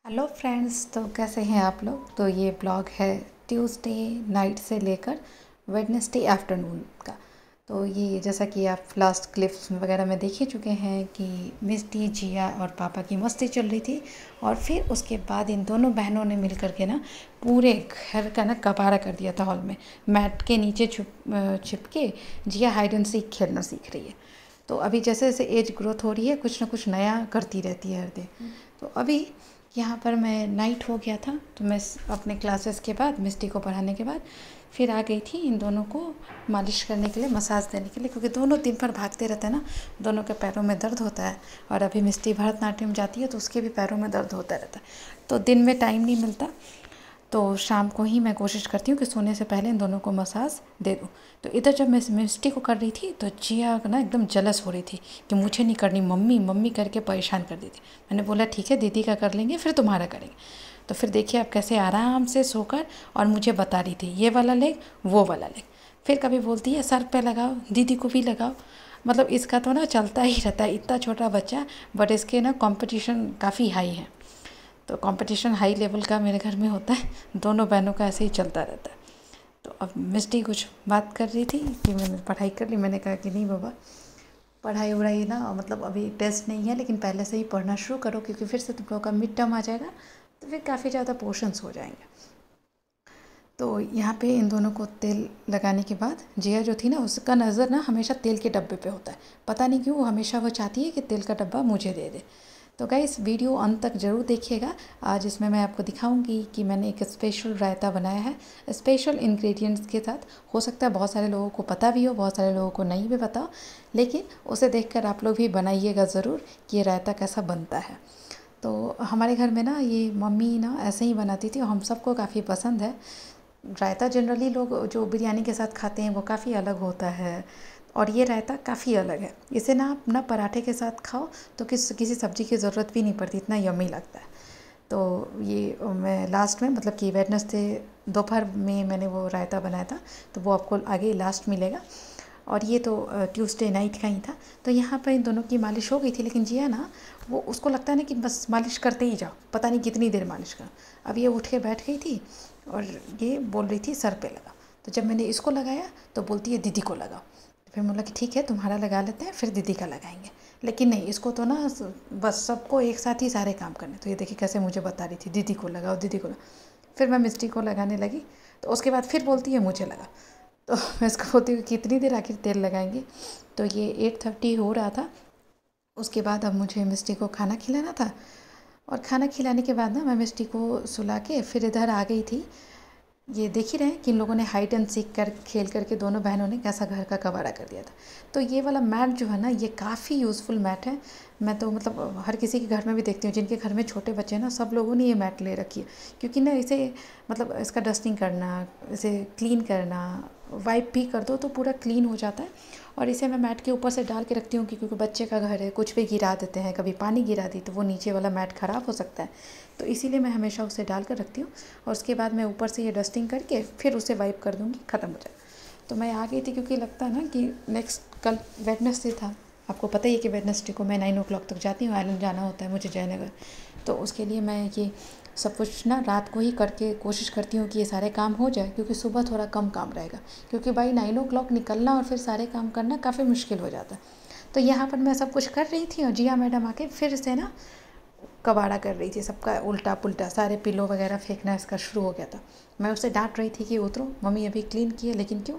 Hello friends, तो कैसे हैं आप लोग। तो ये ब्लॉग है ट्यूसडे नाइट से लेकर वेडनेसडे आफ्टरनून का। तो ये जैसा कि आप लास्ट क्लिप्स वगैरह में देख ही चुके हैं कि मिस्टी, जिया और पापा की मस्ती चल रही थी। और फिर उसके बाद इन दोनों बहनों ने मिल कर के ना पूरे घर का ना कबाड़ा कर दिया था। हॉल में मैट के नीचे छिप के जिया हाइड एंड सीक खेलना सीख रही है। तो अभी जैसे जैसे एज ग्रोथ हो रही है, कुछ ना कुछ नया करती रहती है हर दिन। तो अभी यहाँ पर मैं नाइट हो गया था, तो मैं अपने क्लासेस के बाद मिस्टी को पढ़ाने के बाद फिर आ गई थी इन दोनों को मालिश करने के लिए, मसाज देने के लिए, क्योंकि दोनों दिन भर भागते रहते हैं ना, दोनों के पैरों में दर्द होता है। और अभी मिस्टी भरतनाट्यम जाती है तो उसके भी पैरों में दर्द होता रहता है। तो दिन में टाइम नहीं मिलता, तो शाम को ही मैं कोशिश करती हूँ कि सोने से पहले इन दोनों को मसाज दे दूँ। तो इधर जब मैं मिस्टी को कर रही थी तो जिया ना एकदम जलस हो रही थी कि मुझे नहीं करनी, मम्मी मम्मी करके परेशान कर दी थी। मैंने बोला ठीक है, दीदी का कर लेंगे फिर तुम्हारा करेंगे। तो फिर देखिए आप कैसे आराम से सोकर और मुझे बता रही थी ये वाला लेग वो वाला लेग। फिर कभी बोलती है सर पे लगाओ, दीदी को भी लगाओ। मतलब इसका तो ना चलता ही रहता है, इतना छोटा बच्चा, बट इसके ना कंपटीशन काफ़ी हाई है। तो कंपटीशन हाई लेवल का मेरे घर में होता है, दोनों बहनों का ऐसे ही चलता रहता है। तो अब मिस्टी कुछ बात कर रही थी कि मैंने पढ़ाई कर ली। मैंने कहा कि नहीं बाबा, पढ़ाई वढ़ाई ना, मतलब अभी टेस्ट नहीं है, लेकिन पहले से ही पढ़ना शुरू करो, क्योंकि फिर से तुम लोगों का मिड टर्म आ जाएगा तो फिर काफ़ी ज़्यादा पोर्शंस हो जाएंगे। तो यहाँ पे इन दोनों को तेल लगाने के बाद जिया जो थी ना, उसका नज़र ना हमेशा तेल के डब्बे पे होता है। पता नहीं क्यों, हमेशा वो चाहती है कि तेल का डब्बा मुझे दे दे। तो गाइस वीडियो अंत तक ज़रूर देखिएगा। आज इसमें मैं आपको दिखाऊंगी कि मैंने एक स्पेशल रायता बनाया है स्पेशल इंग्रेडिएंट्स के साथ। हो सकता है बहुत सारे लोगों को पता भी हो, बहुत सारे लोगों को नहीं भी पता हो, लेकिन उसे देखकर आप लोग भी बनाइएगा ज़रूर कि ये रायता कैसा बनता है। तो हमारे घर में ना ये मम्मी ना ऐसे ही बनाती थी और हम सबको काफ़ी पसंद है। रायता जनरली लोग जो बिरयानी के साथ खाते हैं वो काफ़ी अलग होता है, और ये रायता काफ़ी अलग है। इसे ना आप ना पराठे के साथ खाओ तो किसी सब्ज़ी की ज़रूरत भी नहीं पड़ती, इतना यम्मी लगता है। तो ये मैं लास्ट में, मतलब कि वेडनेसडे दोपहर में मैंने वो रायता बनाया था, तो वो आपको आगे लास्ट मिलेगा। और ये तो ट्यूसडे नाइट का ही था। तो यहाँ पर इन दोनों की मालिश हो गई थी, लेकिन जिया ना वो उसको लगता है ना कि बस मालिश करते ही जाओ, पता नहीं कितनी देर मालिश कर। अब ये उठ के बैठ गई थी और ये बोल रही थी सर पे लगा। तो जब मैंने इसको लगाया तो बोलती है दीदी को लगाओ। फिर बोला कि ठीक है तुम्हारा लगा लेते हैं, फिर दीदी का लगाएंगे। लेकिन नहीं, इसको तो ना बस सबको एक साथ ही सारे काम करने। तो ये देखिए कैसे मुझे बता रही थी दीदी को लगाओ, दीदी को लगाओ। फिर मैं मिस्टी को लगाने लगी, तो उसके बाद फिर बोलती है मुझे लगा। तो मैं इसको बोलती हूँ कितनी देर आखिर तेल लगाएंगे। तो ये 8:30 हो रहा था। उसके बाद अब मुझे मिस्टी को खाना खिलाना था, और खाना खिलाने के बाद ना मैं मिस्टी को सुला के फिर इधर आ गई थी। ये देख ही रहे हैं कि इन लोगों ने हाइड एंड सीक कर खेल करके दोनों बहनों ने कैसा घर का कबाड़ा कर दिया था। तो ये वाला मैट जो है ना, ये काफ़ी यूज़फुल मैट है। मैं तो मतलब हर किसी के घर में भी देखती हूँ, जिनके घर में छोटे बच्चे हैं ना, सब लोगों ने ये मैट ले रखी है। क्योंकि ना इसे मतलब इसका डस्टिंग करना, इसे क्लीन करना, वाइप भी कर दो तो पूरा क्लीन हो जाता है। और इसे मैं मैट के ऊपर से डाल के रखती हूँ क्योंकि बच्चे का घर है, कुछ भी गिरा देते हैं, कभी पानी गिरा दी तो वो नीचे वाला मैट ख़राब हो सकता है। तो इसीलिए मैं हमेशा उसे डाल कर रखती हूँ, और उसके बाद मैं ऊपर से ये डस्टिंग करके फिर उसे वाइप कर दूँगी, ख़त्म हो जाए। तो मैं आ गई थी क्योंकि लगता है ना कि नेक्स्ट कल वेडनेसडे था। आपको पता ही है कि वेडनेसडे को मैं 9 o'clock तक जाती हूँ, आइलैंड जाना होता है मुझे जयनगर। तो उसके लिए मैं ये सब कुछ ना रात को ही करके कोशिश करती हूँ कि ये सारे काम हो जाए, क्योंकि सुबह थोड़ा कम काम रहेगा, क्योंकि बाई 9 o'clock निकलना और फिर सारे काम करना काफ़ी मुश्किल हो जाता है। तो यहाँ पर मैं सब कुछ कर रही थी और जिया मैडम आके फिर से ना कबाड़ा कर रही थी, सबका उल्टा पुल्टा सारे पिलो वगैरह फेंकना इसका शुरू हो गया था। मैं उसे डांट रही थी कि उतरो, मम्मी अभी क्लीन किए, लेकिन क्यों,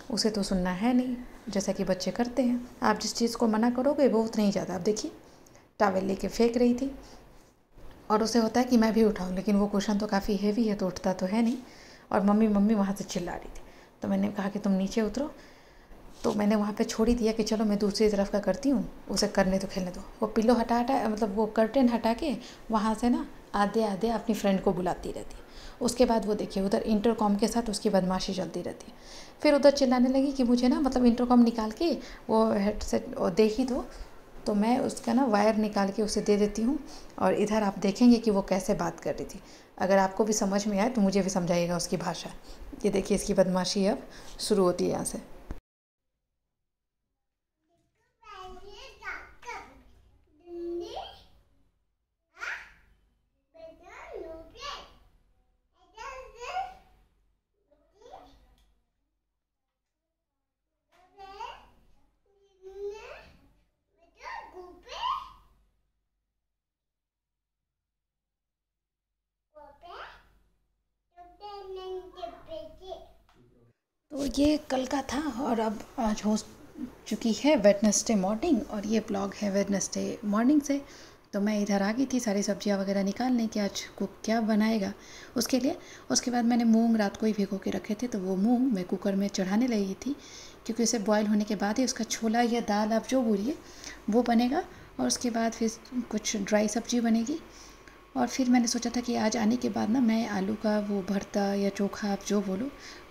उसे तो सुनना है नहीं, जैसा कि बच्चे करते हैं। आप जिस चीज़ को मना करोगे वो उतना ही ज़्यादा। आप देखिए टॉवेल लेके फेंक रही थी और उसे होता है कि मैं भी उठाऊँ, लेकिन वो कुशन तो काफ़ी हेवी है तो उठता तो है नहीं। और मम्मी मम्मी वहाँ से चिल्ला रही थी। तो मैंने कहा कि तुम नीचे उतरो, तो मैंने वहाँ पे छोड़ ही दिया कि चलो मैं दूसरी तरफ का करती हूँ, उसे करने तो खेलने दो। वो पिलो हटा मतलब वो कर्टेन हटा के वहाँ से ना आधे आधे अपनी फ्रेंड को बुलाती रहती है। उसके बाद वो देखिए उधर इंटरकॉम के साथ उसकी बदमाशी चलती रहती है। फिर उधर चिल्लाने लगी कि मुझे ना मतलब इंटरकॉम निकाल के वो हेडसेट दे ही दो। तो मैं उसका ना वायर निकाल के उसे दे देती हूँ और इधर आप देखेंगे कि वो कैसे बात कर रही थी। अगर आपको भी समझ में आए तो मुझे भी समझाइएगा उसकी भाषा। ये देखिए इसकी बदमाशी अब शुरू होती है यहाँ से। तो ये कल का था और अब आज हो चुकी है वेडनेसडे मॉर्निंग और ये ब्लॉग है वेडनेसडे मॉर्निंग से। तो मैं इधर आ गई थी सारी सब्जियां वगैरह निकालने कि आज कुक क्या बनाएगा उसके लिए। उसके बाद मैंने मूंग रात को ही भिगो के रखे थे, तो वो मूंग मैं कुकर में चढ़ाने लगी थी, क्योंकि उसे बॉयल होने के बाद ही उसका छोला या दाल आप जो बोलिए वो बनेगा। और उसके बाद फिर कुछ ड्राई सब्जी बनेगी। और फिर मैंने सोचा था कि आज आने के बाद ना मैं आलू का वो भरता या चोखा आप जो बोलो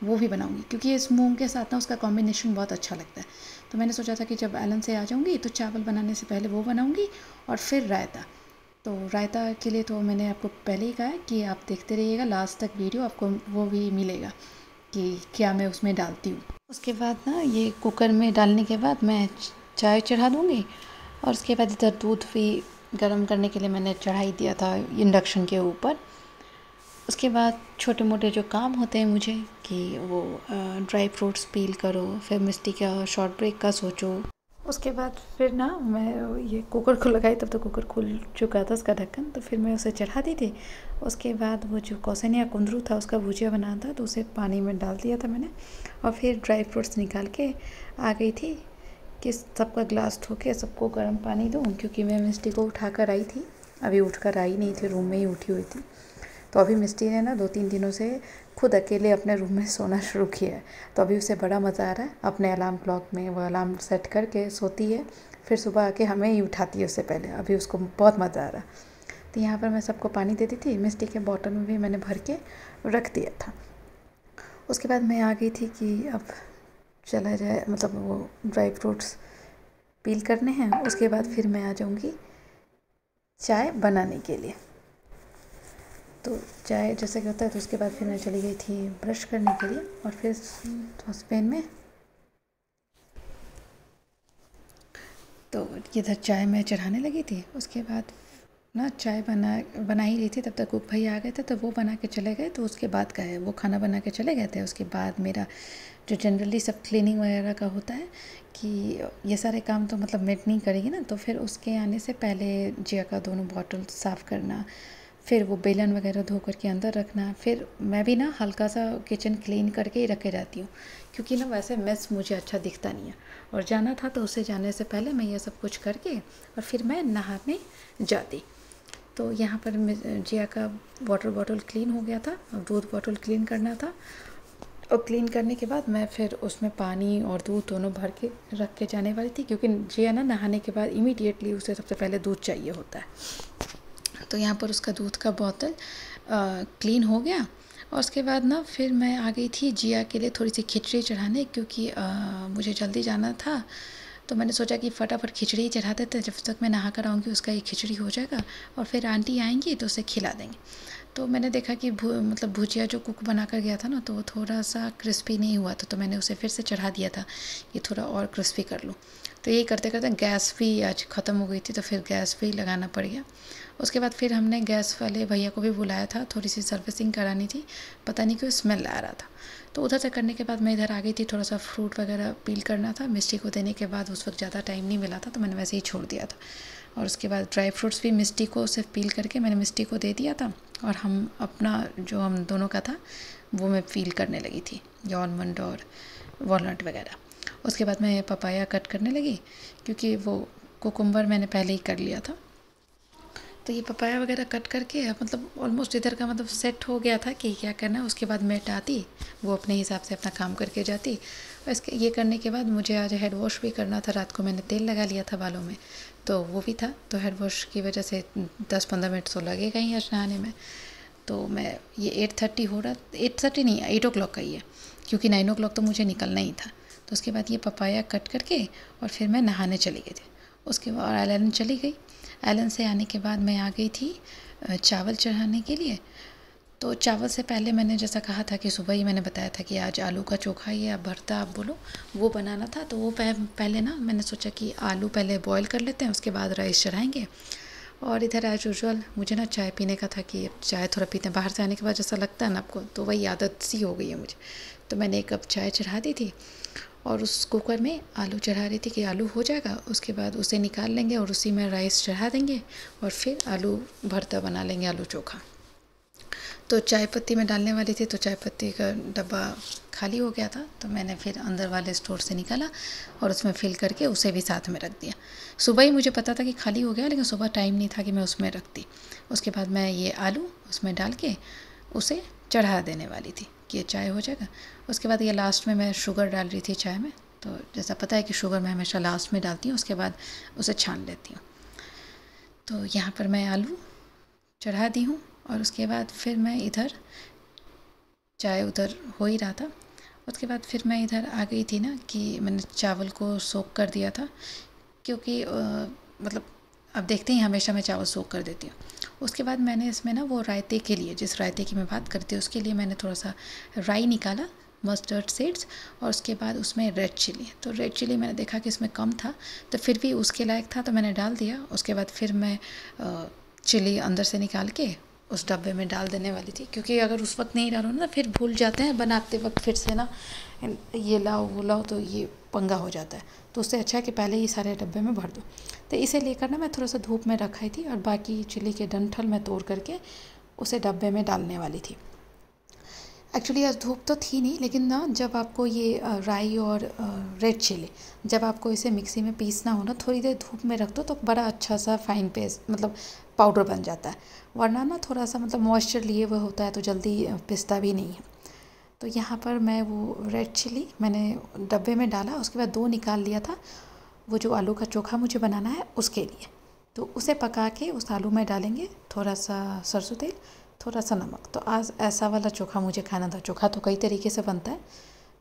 वो भी बनाऊंगी, क्योंकि इस मूंग के साथ ना उसका कॉम्बिनेशन बहुत अच्छा लगता है। तो मैंने सोचा था कि जब एलन से आ जाऊंगी तो चावल बनाने से पहले वो बनाऊंगी और फिर रायता। तो रायता के लिए तो मैंने आपको पहले ही कहा है कि आप देखते रहिएगा लास्ट तक वीडियो, आपको वो भी मिलेगा कि क्या मैं उसमें डालती हूँ। उसके बाद ना ये कुकर में डालने के बाद मैं चाय चढ़ा दूँगी और उसके बाद इधर दूध भी गर्म करने के लिए मैंने चढ़ाई दिया था इंडक्शन के ऊपर। उसके बाद छोटे मोटे जो काम होते हैं मुझे कि वो ड्राई फ्रूट्स पील करो, फिर मिस्टी का शॉर्ट ब्रेक का सोचो। उसके बाद फिर ना मैं ये कुकर को लगाई, तब तो कुकर खुल चुका था उसका ढक्कन, तो फिर मैं उसे चढ़ा दी थी। उसके बाद वो जो कौसनिया कुंदरू था उसका भुजिया बनाना था, तो उसे पानी में डाल दिया था मैंने और फिर ड्राई फ्रूट्स निकाल के आ गई थी कि सबका ग्लास धो के सबको गर्म पानी दूँ, क्योंकि मैं मिस्टी को उठा कर आई थी, अभी उठ कर आई नहीं थी, रूम में ही उठी हुई थी। तो अभी मिस्टी ने ना 2-3 दिनों से खुद अकेले अपने रूम में सोना शुरू किया है। तो अभी उसे बड़ा मज़ा आ रहा है, अपने अलार्म क्लॉक में वो अलार्म सेट करके सोती है, फिर सुबह आके हमें ही उठाती है उससे पहले। अभी उसको बहुत मज़ा आ रहा है। तो यहाँ पर मैं सबको पानी देती थी, मिस्टी के बॉटल में भी मैंने भर के रख दिया था। उसके बाद मैं आ गई थी कि अब चला जाए, मतलब वो ड्राई फ्रूट्स पील करने हैं। उसके बाद फिर मैं आ जाऊँगी चाय बनाने के लिए। तो चाय जैसे कि होता है, तो उसके बाद फिर मैं चली गई थी ब्रश करने के लिए और फिर सॉसपैन में तो इधर चाय मैं चढ़ाने लगी थी। उसके बाद ना चाय बना ही रही थी, तब तक कुक भैया आ गए थे, तो वो बना के चले गए। तो उसके बाद का है वो खाना बना के चले गए थे। उसके बाद मेरा जो जनरली सब क्लीनिंग वगैरह का होता है कि ये सारे काम तो मतलब मेट नहीं करेगी ना, तो फिर उसके आने से पहले जिया का दोनों बॉटल साफ़ करना, फिर वो बेलन वगैरह धो करके अंदर रखना। फिर मैं भी ना हल्का सा किचन क्लीन करके ही रखे रहती हूँ, क्योंकि ना वैसे मेस मुझे अच्छा दिखता नहीं है। और जाना था तो उसे जाने से पहले मैं ये सब कुछ करके और फिर मैं नहाने जाती। तो यहाँ पर जिया का वाटर बॉटल क्लीन हो गया था, अब दूध बॉटल क्लीन करना था। और क्लीन करने के बाद मैं फिर उसमें पानी और दूध दोनों भर के रख के जाने वाली थी, क्योंकि जिया ना नहाने के बाद इमीडिएटली उसे सबसे पहले दूध चाहिए होता है। तो यहाँ पर उसका दूध का बोतल क्लीन हो गया। और उसके बाद ना फिर मैं आ गई थी जिया के लिए थोड़ी सी खिचड़ी चढ़ाने, क्योंकि मुझे जल्दी जाना था। तो मैंने सोचा कि फटाफट खिचड़ी चढ़ा देते, जब तक मैं नहा कर आऊँगी उसका ये खिचड़ी हो जाएगा और फिर आंटी आएंगी तो उसे खिला देंगे। तो मैंने देखा कि मतलब भुजिया जो कुक बना कर गया था ना, तो वो थोड़ा सा क्रिस्पी नहीं हुआ था, तो मैंने उसे फिर से चढ़ा दिया था कि थोड़ा और क्रिस्पी कर लूँ। तो यही करते करते गैस भी आज ख़त्म हो गई थी, तो फिर गैस भी लगाना पड़ गया। उसके बाद फिर हमने गैस वाले भैया को भी बुलाया था, थोड़ी सी सर्विसिंग करानी थी, पता नहीं क्यों स्मेल आ रहा था। तो उधर से करने के बाद मैं इधर आ गई थी, थोड़ा सा फ्रूट वगैरह पील करना था मिस्टी को देने के बाद। उस वक्त ज़्यादा टाइम नहीं मिला था, तो मैंने वैसे ही छोड़ दिया था। और उसके बाद ड्राई फ्रूट्स भी मिस्टी को सिर्फ पील करके मैंने मिस्टी को दे दिया था, और हम अपना जो हम दोनों का था वो मैं पील करने लगी थी, जो आलमंड और वॉलनट वगैरह। उसके बाद मैं पपाया कट करने लगी, क्योंकि वो कुकुम्बर मैंने पहले ही कर लिया था। तो ये पपाया वगैरह कट करके मतलब ऑलमोस्ट इधर का मतलब सेट हो गया था कि क्या करना है। उसके बाद मेट आती, वो अपने हिसाब से अपना काम करके जाती। और इसके ये करने के बाद मुझे आज हेड वॉश भी करना था। रात को मैंने तेल लगा लिया था बालों में, तो वो भी था। तो हेड वॉश की वजह से 10-15 मिनट तो लगेगा ही आज नहाने में। तो मैं ये 8:30 हो रहा, 8:30 नहीं, 8 o'clock का ही है, क्योंकि 9 o'clock तो मुझे निकलना ही था। तो उसके बाद ये पपाया कट करके और फिर मैं नहाने चली गई थी। उसके बाद एलन चली गई। एलन से आने के बाद मैं आ गई थी चावल चढ़ाने के लिए। तो चावल से पहले मैंने जैसा कहा था कि सुबह ही मैंने बताया था कि आज आलू का चोखा या भरता आप बोलो, वो बनाना था। तो वो पहले ना मैंने सोचा कि आलू पहले बॉईल कर लेते हैं, उसके बाद राइस चढ़ाएंगे। और इधर एज यूजुअल मुझे ना चाय पीने का था कि अब चाय थोड़ा पीते हैं, बाहर से आने के बाद जैसा लगता है ना आपको, तो वही आदत सी हो गई है मुझे। तो मैंने 1 कप चाय चढ़ा दी थी, और उस कुकर में आलू चढ़ा रही थी कि आलू हो जाएगा, उसके बाद उसे निकाल लेंगे और उसी में राइस चढ़ा देंगे, और फिर आलू भरता बना लेंगे, आलू चोखा। तो चाय पत्ती में डालने वाली थी, तो चाय पत्ती का डब्बा खाली हो गया था, तो मैंने फिर अंदर वाले स्टोर से निकाला और उसमें फिल करके उसे भी साथ में रख दिया। सुबह ही मुझे पता था कि खाली हो गया, लेकिन सुबह टाइम नहीं था कि मैं उसमें रखती। उसके बाद मैं ये आलू उसमें डाल के उसे चढ़ा देने वाली थी कि ये चाय हो जाएगा। उसके बाद ये लास्ट में मैं शुगर डाल रही थी चाय में, तो जैसा पता है कि शुगर मैं हमेशा लास्ट में डालती हूँ, उसके बाद उसे छान लेती हूँ। तो यहाँ पर मैं आलू चढ़ा दी हूँ, और उसके बाद फिर मैं इधर चाय उधर हो ही रहा था। उसके बाद फिर मैं इधर आ गई थी ना कि मैंने चावल को सोक कर दिया था, क्योंकि मतलब अब देखते हैं हमेशा मैं चावल सोक कर देती हूँ। उसके बाद मैंने इसमें ना वो रायते के लिए, जिस रायते की मैं बात करती हूँ, उसके लिए मैंने थोड़ा सा राई निकाला, मस्टर्ड सीड्स, और उसके बाद उसमें रेड चिली। तो रेड चिली मैंने देखा कि इसमें कम था, तो फिर भी उसके लायक था तो मैंने डाल दिया। उसके बाद फिर मैं चिली अंदर से निकाल के उस डब्बे में डाल देने वाली थी, क्योंकि अगर उस वक्त नहीं डालो ना फिर भूल जाते हैं बनाते वक्त, फिर से ना ये लाओ वो लाओ, तो ये पंगा हो जाता है। तो उससे अच्छा है कि पहले ही सारे डब्बे में भर दो। तो इसे लेकर ना मैं थोड़ा सा धूप में रखाई थी, और बाकी चिली के डंठल में तोड़ करके उसे डब्बे में डालने वाली थी। एक्चुअली आज धूप तो थी नहीं, लेकिन ना जब आपको ये राई और रेड चिली, जब आपको इसे मिक्सी में पीसना हो ना, थोड़ी देर धूप में रख दो तो बड़ा अच्छा सा फाइन पेस्ट मतलब पाउडर बन जाता है। वरना ना थोड़ा सा मतलब मॉइस्चर लिए हुए होता है, तो जल्दी पिसता भी नहीं है। तो यहाँ पर मैं वो रेड चिली मैंने डब्बे में डाला, उसके बाद 2 निकाल लिया था, वो जो आलू का चोखा मुझे बनाना है उसके लिए। तो उसे पका के उस आलू में डालेंगे थोड़ा सा सरसों तेल, थोड़ा सा नमक। तो आज ऐसा वाला चोखा मुझे खाना था। चोखा तो कई तरीके से बनता है,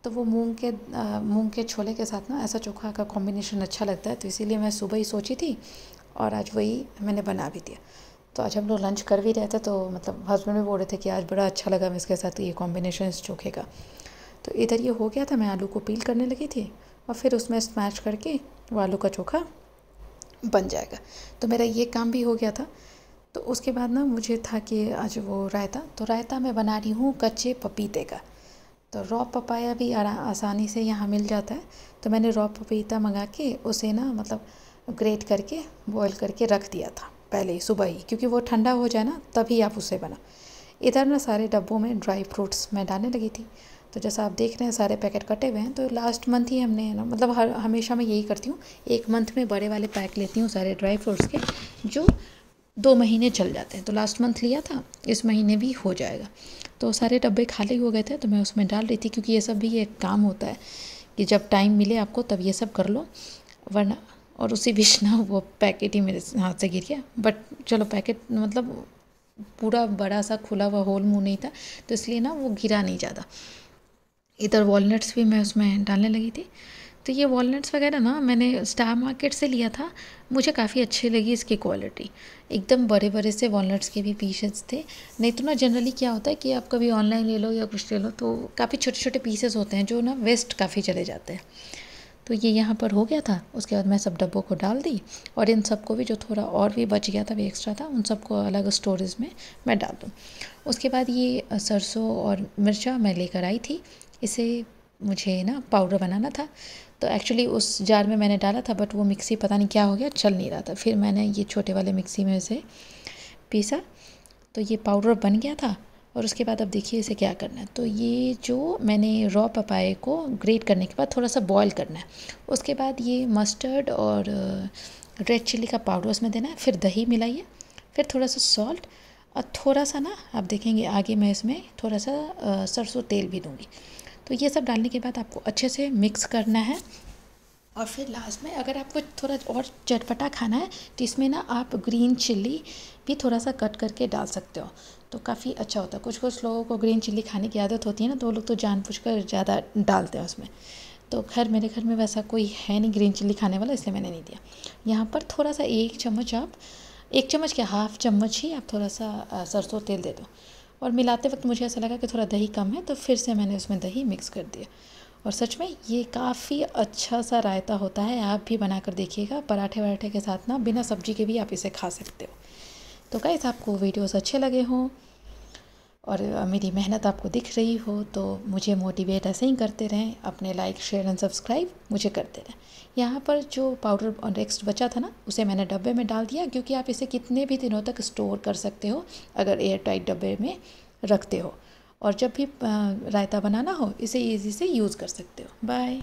तो वो मूंग के छोले के साथ ना ऐसा चोखा का कॉम्बिनेशन अच्छा लगता है, तो इसीलिए मैं सुबह ही सोची थी और आज वही मैंने बना भी दिया। तो आज हम लोग लंच कर भी रहे थे, तो मतलब हस्बैंड भी बोल रहे थे कि आज बड़ा अच्छा लगा इसके साथ ये कॉम्बिनेशन इस चोखे का। तो इधर ये हो गया था, मैं आलू को पील करने लगी थी, और फिर उसमें स्मैश करके वो आलू का चोखा बन जाएगा। तो मेरा ये काम भी हो गया था। तो उसके बाद ना मुझे था कि आज वो रायता, तो रायता मैं बना रही हूँ कच्चे पपीते का। तो रॉ पपाया भी आसानी से यहाँ मिल जाता है, तो मैंने रॉ पपीता मंगा के उसे ना मतलब ग्रेट करके बॉईल करके रख दिया था पहले ही सुबह ही, क्योंकि वो ठंडा हो जाए ना तभी आप उसे बना। इधर ना सारे डब्बों में ड्राई फ्रूट्स मैं डालने लगी थी। तो जैसा आप देख रहे हैं सारे पैकेट कटे हुए हैं। तो लास्ट मंथ ही हमने ना मतलब हमेशा मैं यही करती हूँ, 1 मंथ में बड़े वाले पैक लेती हूँ सारे ड्राई फ्रूट्स के, जो 2 महीने चल जाते हैं। तो लास्ट मंथ लिया था, इस महीने भी हो जाएगा। तो सारे डब्बे खाली हो गए थे, तो मैं उसमें डाल रही थी, क्योंकि ये सब भी एक काम होता है कि जब टाइम मिले आपको तब ये सब कर लो, वरना। और उसी बीच ना वो पैकेट ही मेरे हाथ से गिर गया, बट चलो पैकेट मतलब पूरा बड़ा सा खुला हुआ होल मुंह नहीं था, तो इसलिए ना वो गिरा नहीं ज़्यादा। इधर वॉलनट्स भी मैं उसमें डालने लगी थी। तो ये वॉलनट्स वगैरह ना मैंने स्टार मार्केट से लिया था, मुझे काफ़ी अच्छी लगी इसकी क्वालिटी। एकदम बड़े बड़े से वॉलनट्स के भी पीसेस थे। नहीं तो ना जनरली क्या होता है कि आप कभी ऑनलाइन ले लो या कुछ ले लो तो काफ़ी छोटे छोटे पीसेस होते हैं जो ना वेस्ट काफ़ी चले जाते हैं। तो ये यहाँ पर हो गया था। उसके बाद मैं सब डब्बों को डाल दी और इन सबको भी जो थोड़ा और भी बच गया था, भी एक्स्ट्रा था, उन सबको अलग स्टोरेज में मैं डाल दूँ। उसके बाद ये सरसों और मिर्चा मैं लेकर आई थी। इसे मुझे ना पाउडर बनाना था, तो एक्चुअली उस जार में मैंने डाला था बट वो मिक्सी पता नहीं क्या हो गया, चल नहीं रहा था। फिर मैंने ये छोटे वाले मिक्सी में से पीसा तो ये पाउडर बन गया था। और उसके बाद अब देखिए इसे क्या करना है। तो ये जो मैंने रॉ पपाए को ग्रेट करने के बाद थोड़ा सा बॉईल करना है। उसके बाद ये मस्टर्ड और रेड चिल्ली का पाउडर उसमें देना है। फिर दही मिलाइए, फिर थोड़ा सा सॉल्ट और थोड़ा सा ना आप देखेंगे आगे मैं इसमें थोड़ा सा सरसों तेल भी दूँगी। तो ये सब डालने के बाद आपको अच्छे से मिक्स करना है। और फिर लास्ट में अगर आपको थोड़ा और चटपटा खाना है तो इसमें ना आप ग्रीन चिल्ली भी थोड़ा सा कट करके डाल सकते हो, तो काफ़ी अच्छा होता है। कुछ कुछ लोगों को ग्रीन चिल्ली खाने की आदत होती है ना, तो वो लोग तो जानबूझकर ज़्यादा डालते हैं उसमें। तो खैर मेरे घर में वैसा कोई है नहीं ग्रीन चिल्ली खाने वाला, इसलिए मैंने नहीं दिया। यहाँ पर थोड़ा सा 1 चम्मच, आप 1 चम्मच क्या, हाफ चम्मच ही आप थोड़ा सा सरसों तेल दे दो। और मिलाते वक्त मुझे ऐसा लगा कि थोड़ा दही कम है, तो फिर से मैंने उसमें दही मिक्स कर दिया। और सच में ये काफ़ी अच्छा सा रायता होता है। आप भी बनाकर देखिएगा, पराठे वराठे के साथ ना, बिना सब्जी के भी आप इसे खा सकते हो। तो गाइस आपको वीडियोस अच्छे लगे हों और मेरी मेहनत आपको दिख रही हो तो मुझे मोटिवेट ऐसे ही करते रहें। अपने लाइक शेयर एंड सब्सक्राइब मुझे करते रहें। यहाँ पर जो पाउडर और नेक्स्ट बचा था ना, उसे मैंने डब्बे में डाल दिया, क्योंकि आप इसे कितने भी दिनों तक स्टोर कर सकते हो अगर एयर टाइट डब्बे में रखते हो। और जब भी रायता बनाना हो इसे ईज़ी से यूज़ कर सकते हो। बाय।